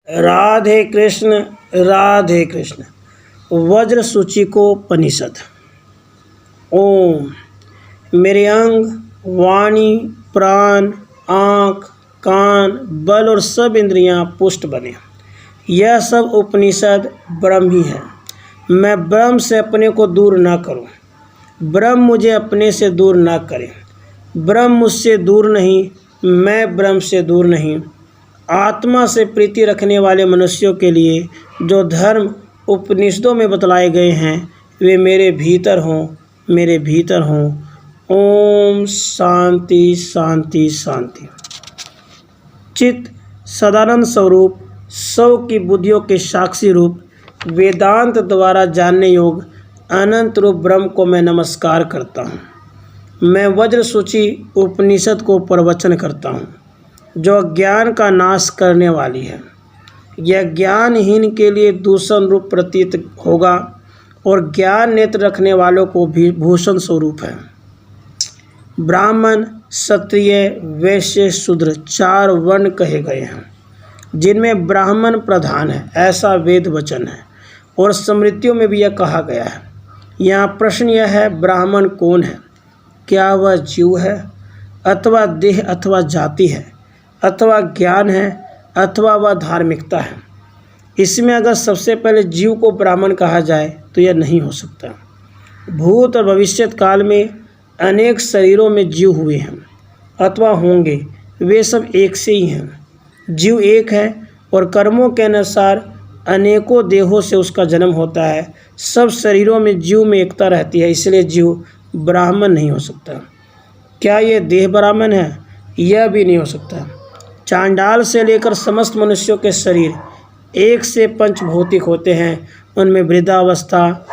राधे कृष्ण राधे कृष्ण। वज्र सूचिकोपनिषद। ओम। मेरे अंग, वाणी, प्राण, आँख, कान, बल और सब इंद्रियां पुष्ट बने। यह सब उपनिषद ब्रह्म ही है। मैं ब्रह्म से अपने को दूर न करूं, ब्रह्म मुझे अपने से दूर न करे। ब्रह्म मुझसे दूर नहीं, मैं ब्रह्म से दूर नहीं। आत्मा से प्रीति रखने वाले मनुष्यों के लिए जो धर्म उपनिषदों में बतलाए गए हैं वे मेरे भीतर हों, मेरे भीतर हों। ओम शांति शांति शांति। चित्त सदानंद स्वरूप, सब की बुद्धियों के साक्षी रूप, वेदांत द्वारा जानने योग्य अनंत रूप ब्रह्म को मैं नमस्कार करता हूँ। मैं वज्र सूची उपनिषद को प्रवचन करता हूँ जो अज्ञान का नाश करने वाली है। यह ज्ञानहीन के लिए दूषण रूप प्रतीत होगा और ज्ञान नेत्र रखने वालों को भी भूषण स्वरूप है। ब्राह्मण, क्षत्रिय, वैश्य, शूद्र चार वर्ण कहे गए हैं जिनमें ब्राह्मण प्रधान है, ऐसा वेद वचन है और स्मृतियों में भी यह कहा गया है। यहाँ प्रश्न यह है, ब्राह्मण कौन है? क्या वह जीव है अथवा देह अथवा जाति है अथवा ज्ञान है अथवा वह धार्मिकता है? इसमें अगर सबसे पहले जीव को ब्राह्मण कहा जाए तो यह नहीं हो सकता। भूत और भविष्यत काल में अनेक शरीरों में जीव हुए हैं अथवा होंगे, वे सब एक से ही हैं। जीव एक है और कर्मों के अनुसार अनेकों देहों से उसका जन्म होता है। सब शरीरों में जीव में एकता रहती है, इसलिए जीव ब्राह्मण नहीं हो सकता। क्या यह देह ब्राह्मण है? यह भी नहीं हो सकता। चांडाल से लेकर समस्त मनुष्यों के शरीर एक से पंचभौतिक होते हैं, उनमें वृद्धावस्था,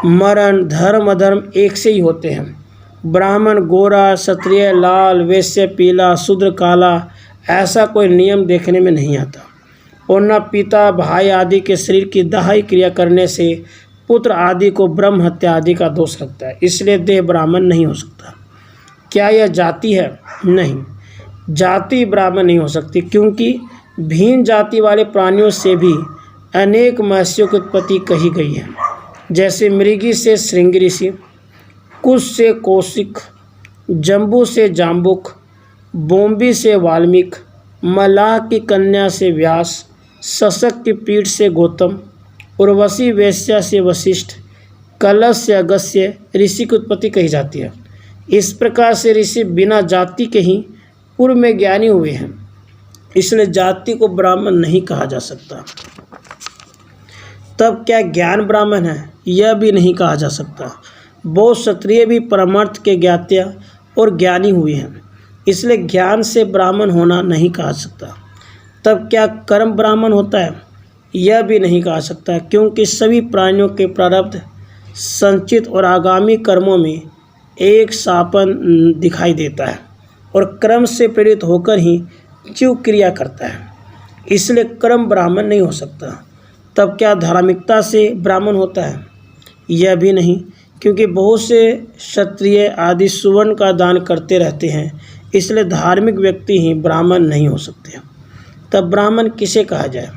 मरण, धर्म अधर्म एक से ही होते हैं। ब्राह्मण गोरा, क्षत्रिय लाल, वैश्य पीला, शूद्र काला, ऐसा कोई नियम देखने में नहीं आता। और न पिता भाई आदि के शरीर की दाही क्रिया करने से पुत्र आदि को ब्रह्म हत्या आदि का दोष लगता है, इसलिए देह ब्राह्मण नहीं हो सकता। क्या यह जाति है? नहीं, जाति ब्राह्मण नहीं हो सकती, क्योंकि भिन्न जाति वाले प्राणियों से भी अनेक महर्षियों की उत्पत्ति कही गई है। जैसे मृगी से श्रृंगी ऋषि, कुश से कौशिक, जम्बू से जाम्बुक, बोम्बी से वाल्मीकि, मलाह की कन्या से व्यास, शशक की पीठ से गौतम, उर्वशी वेश्या से वशिष्ठ, कलश से अगस्त्य ऋषि की उत्पत्ति कही जाती है। इस प्रकार से ऋषि बिना जाति के ही पूर्व में ज्ञानी हुए हैं, इसलिए जाति को ब्राह्मण नहीं कहा जा सकता। तब क्या ज्ञान ब्राह्मण है? यह भी नहीं कहा जा सकता। बहुत क्षत्रिय भी परमार्थ के ज्ञात्या और ज्ञानी हुए हैं, इसलिए ज्ञान से ब्राह्मण होना नहीं कहा सकता। तब क्या कर्म ब्राह्मण होता है? यह भी नहीं कहा सकता, क्योंकि सभी प्राणियों के प्रारब्ध, संचित और आगामी कर्मों में एक सापन दिखाई देता है और कर्म से प्रेरित होकर ही जीव क्रिया करता है, इसलिए कर्म ब्राह्मण नहीं हो सकता। तब क्या धार्मिकता से ब्राह्मण होता है? यह भी नहीं, क्योंकि बहुत से क्षत्रिय आदि सुवर्ण का दान करते रहते हैं, इसलिए धार्मिक व्यक्ति ही ब्राह्मण नहीं हो सकते। तब ब्राह्मण किसे कहा जाए?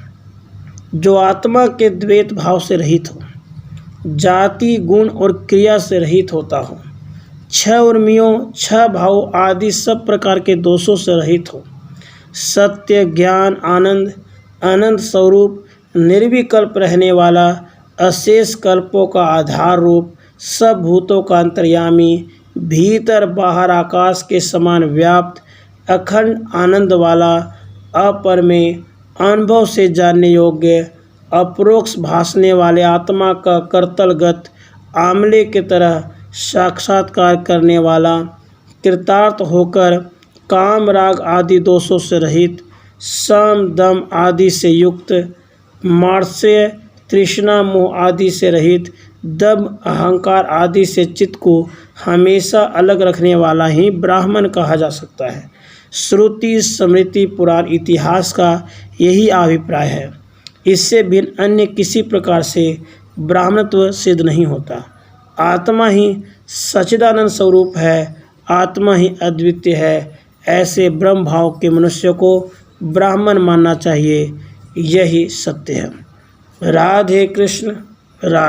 जो आत्मा के द्वैत भाव से रहित हो, जाति गुण और क्रिया से रहित होता हो, छह उर्मियों, छह भाव आदि सब प्रकार के दोषों से रहित हो, सत्य ज्ञान आनंद अनंत स्वरूप निर्विकल्प रहने वाला, अशेष कल्पों का आधार रूप, सब भूतों का अंतर्यामी, भीतर बाहर आकाश के समान व्याप्त, अखंड आनंद वाला, अपर में अनुभव से जानने योग्य, अपरोक्ष भासने वाले, आत्मा का करतलगत आमले की तरह साक्षात्कार करने वाला, कृतार्थ होकर काम राग आदि दोषों से रहित, सम दम आदि से युक्त, मात्सर्य तृष्णा मोह आदि से रहित, दम्भ अहंकार आदि से चित्त को हमेशा अलग रखने वाला ही ब्राह्मण कहा जा सकता है। श्रुति स्मृति पुराण इतिहास का यही अभिप्राय है। इससे भिन्न अन्य किसी प्रकार से ब्राह्मणत्व सिद्ध नहीं होता। आत्मा ही सच्चिदानंद स्वरूप है, आत्मा ही अद्वितीय है। ऐसे ब्रह्म भाव के मनुष्य को ब्राह्मण मानना चाहिए। यही सत्य है। राधे कृष्ण। राधे